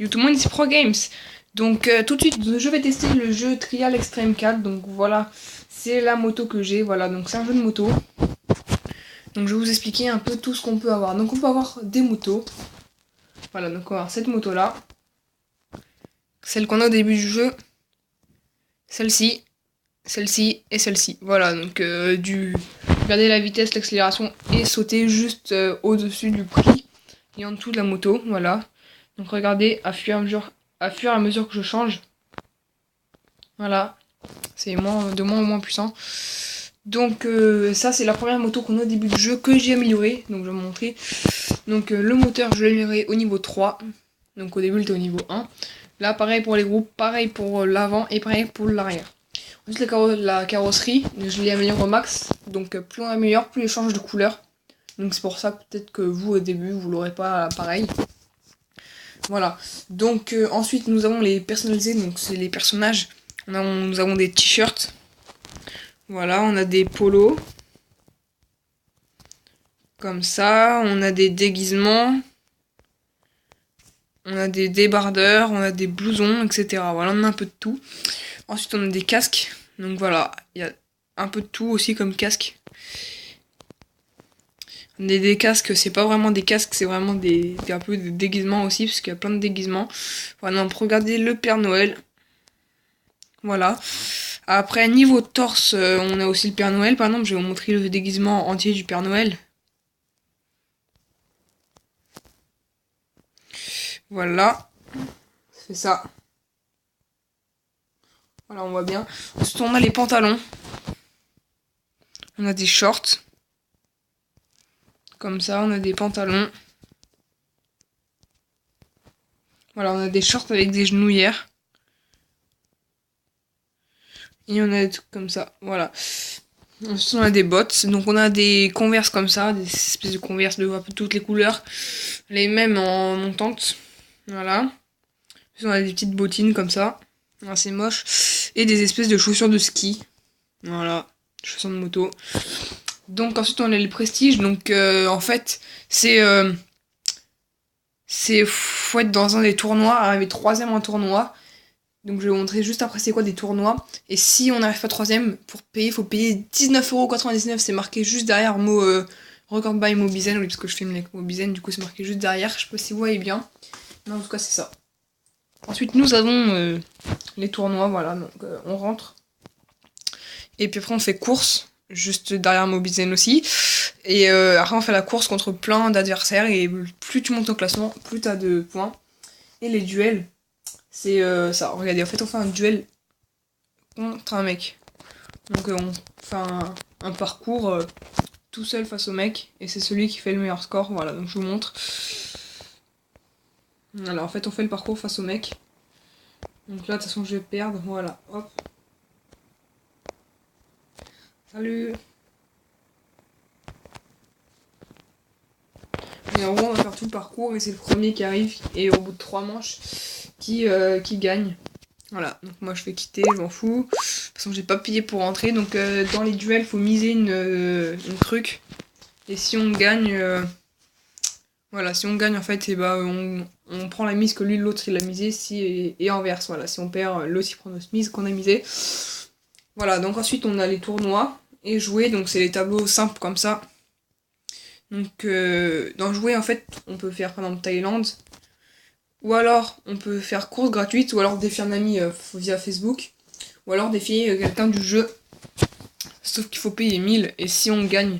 YouTube is Pro Games. Donc tout de suite, je vais tester le jeu Trial Extreme 4. Donc voilà, c'est la moto que j'ai. Voilà, donc c'est un jeu de moto. Donc je vais vous expliquer un peu tout ce qu'on peut avoir. Donc on peut avoir des motos. Voilà, donc on va avoir cette moto là. Celle qu'on a au début du jeu. Celle-ci. Celle-ci et celle-ci. Voilà, donc regardez la vitesse, l'accélération et sauter juste au-dessus du prix et en dessous de la moto. Voilà. Donc regardez, à fur et à mesure que je change. Voilà. C'est de moins en moins puissant. Donc ça c'est la première moto qu'on a au début du jeu que j'ai améliorée. Donc je vais vous montrer. Donc le moteur je l'ai amélioré au niveau 3. Donc au début il était au niveau 1. Là pareil pour les groupes, pareil pour l'avant et pareil pour l'arrière. Ensuite la carrosserie, je l'ai améliorée au max. Donc plus on améliore, plus elle change de couleur. Donc c'est pour ça peut-être que vous au début vous l'aurez pas pareil. Voilà. Donc ensuite nous avons les personnalisés. Donc c'est les personnages. Nous avons des t-shirts. Voilà, on a des polos. Comme ça, on a des déguisements. On a des débardeurs, on a des blousons, etc. Voilà, on a un peu de tout. Ensuite, on a des casques. Donc voilà, il y a un peu de tout aussi comme casque. On a des casques, c'est pas vraiment des casques, c'est vraiment un peu de déguisements aussi, parce qu'il y a plein de déguisements. Voilà, donc regardez le Père Noël. Voilà. Après, niveau torse, on a aussi le Père Noël. Par exemple, je vais vous montrer le déguisement entier du Père Noël. Voilà. C'est ça. Voilà, on voit bien. Ensuite, on a les pantalons. On a des shorts. Comme ça, on a des pantalons. Voilà, on a des shorts avec des genouillères. Et on a des trucs comme ça. Voilà. Ensuite, on a des bottes. Donc, on a des Converse comme ça. Des espèces de Converse de un peu toutes les couleurs. Les mêmes en montante. Voilà. Ensuite, on a des petites bottines comme ça. C'est moche. Et des espèces de chaussures de ski. Voilà. Chaussures de moto. Donc, ensuite, on a les prestiges. Donc, en fait, faut être dans un des tournois, arriver troisième en tournoi. Donc je vais vous montrer juste après c'est quoi des tournois. Et si on n'arrive pas troisième, pour payer, il faut payer 19,99€. C'est marqué juste derrière le mot Record by Mobizen. Oui, parce que je filme avec Mobizen, du coup c'est marqué juste derrière. Je sais pas si vous voyez bien. Mais en tout cas c'est ça. Ensuite nous avons les tournois, voilà. Donc on rentre. Et puis après on fait course, juste derrière Mobizen aussi. Et après on fait la course contre plein d'adversaires. Et plus tu montes au classement, plus tu as de points. Et les duels, c'est ça. Regardez, en fait on fait un duel contre un mec. Donc on fait un parcours tout seul face au mec. Et c'est celui qui fait le meilleur score. Voilà, donc je vous montre. Voilà, en fait on fait le parcours face au mec. Donc là de toute façon je vais perdre. Voilà, hop. Salut. Et en gros on va faire tout le parcours et c'est le premier qui arrive. Et au bout de 3 manches qui gagne. Voilà, donc moi je vais quitter, je m'en fous. De toute façon j'ai pas payé pour rentrer. Donc dans les duels faut miser une truc. Et si on gagne, voilà, si on gagne en fait, et bah, on prend la mise que lui l'autre il a misé, et inverse. Voilà, si on perd, l'autre il prend notre mise qu'on a misé. Voilà, donc ensuite on a les tournois et jouer, donc c'est les tableaux simples comme ça. Donc dans jouer en fait, on peut faire par exemple Thaïlande, ou alors on peut faire course gratuite, ou alors défier un ami via Facebook, ou alors défier quelqu'un du jeu. Sauf qu'il faut payer 1000, et si on gagne,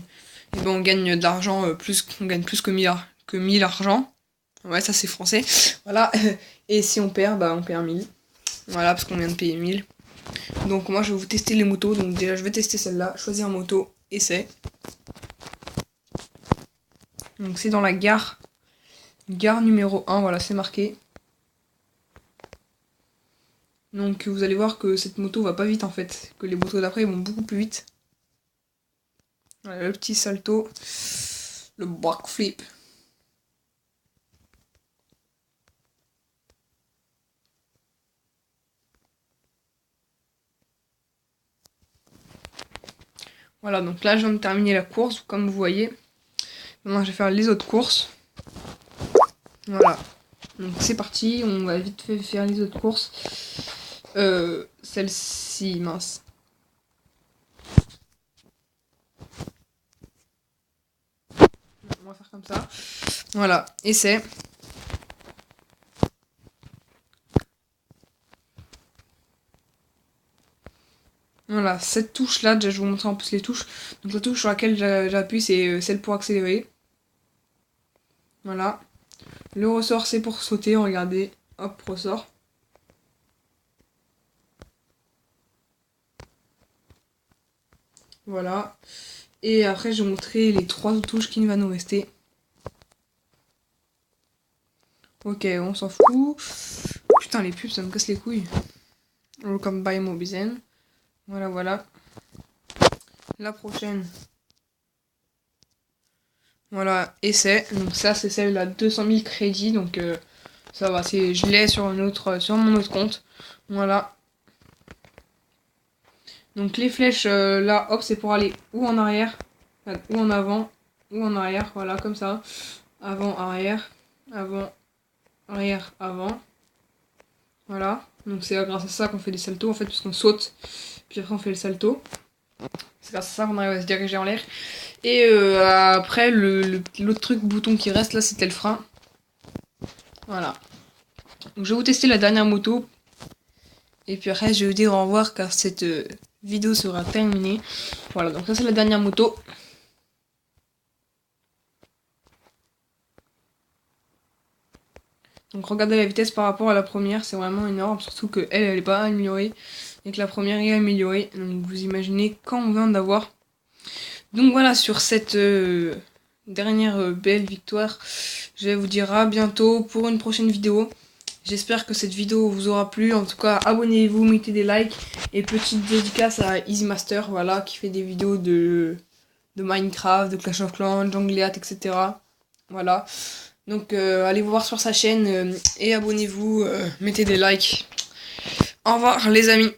et ben on gagne de l'argent, on gagne plus que 1000 argent. Ouais, ça c'est français. Voilà. Et si on perd, bah on perd 1000. Voilà, parce qu'on vient de payer 1000. Donc moi je vais vous tester les motos. Donc déjà je vais tester celle-là, choisir moto, essai. Donc c'est dans la gare. Gare numéro 1, voilà, c'est marqué. Donc vous allez voir que cette moto va pas vite en fait. Que les motos d'après vont beaucoup plus vite. Voilà, le petit salto. Le backflip. Voilà, donc là je viens de terminer la course, comme vous voyez. Maintenant je vais faire les autres courses. Voilà. Donc c'est parti, on va vite fait faire les autres courses. Celle-ci, mince. On va faire comme ça. Voilà, essai. Voilà, cette touche là, déjà je vais vous montrer en plus les touches. Donc la touche sur laquelle j'appuie, c'est celle pour accélérer. Voilà. Le ressort c'est pour sauter, regardez. Hop, ressort. Voilà. Et après je vais vous montrer les 3 autres touches qui va nous rester. Ok, on s'en fout. Putain, les pubs, ça me casse les couilles. Welcome by Mobizen. Voilà, voilà. La prochaine. Voilà, essai. Donc ça, c'est celle à 200 000 crédits. Donc ça va, je l'ai sur mon autre compte. Voilà. Donc les flèches, là, hop, c'est pour aller ou en arrière, ou en avant, ou en arrière. Voilà, comme ça. Avant, arrière, avant, arrière, avant. Voilà. Donc c'est grâce à ça qu'on fait des saltos, en fait, puisqu'on saute. Puis après, on fait le salto. C'est grâce à ça qu'on arrive à se diriger en l'air. Et après, l'autre truc, bouton qui reste là, c'était le frein. Voilà. Donc, je vais vous tester la dernière moto. Et puis après, je vais vous dire au revoir car cette vidéo sera terminée. Voilà, donc ça, c'est la dernière moto. Donc regardez la vitesse par rapport à la première, c'est vraiment énorme. Surtout qu'elle, elle est pas améliorée. Et que la première est améliorée. Donc vous imaginez quand on vient d'avoir. Donc voilà, sur cette dernière belle victoire, je vais vous dire à bientôt pour une prochaine vidéo. J'espère que cette vidéo vous aura plu. En tout cas, abonnez-vous, mettez des likes. Et petite dédicace à EasyMaster, voilà, qui fait des vidéos de Minecraft, de Clash of Clans, Jungleat, etc. Voilà. Donc allez voir sur sa chaîne et abonnez-vous, mettez des likes. Au revoir les amis.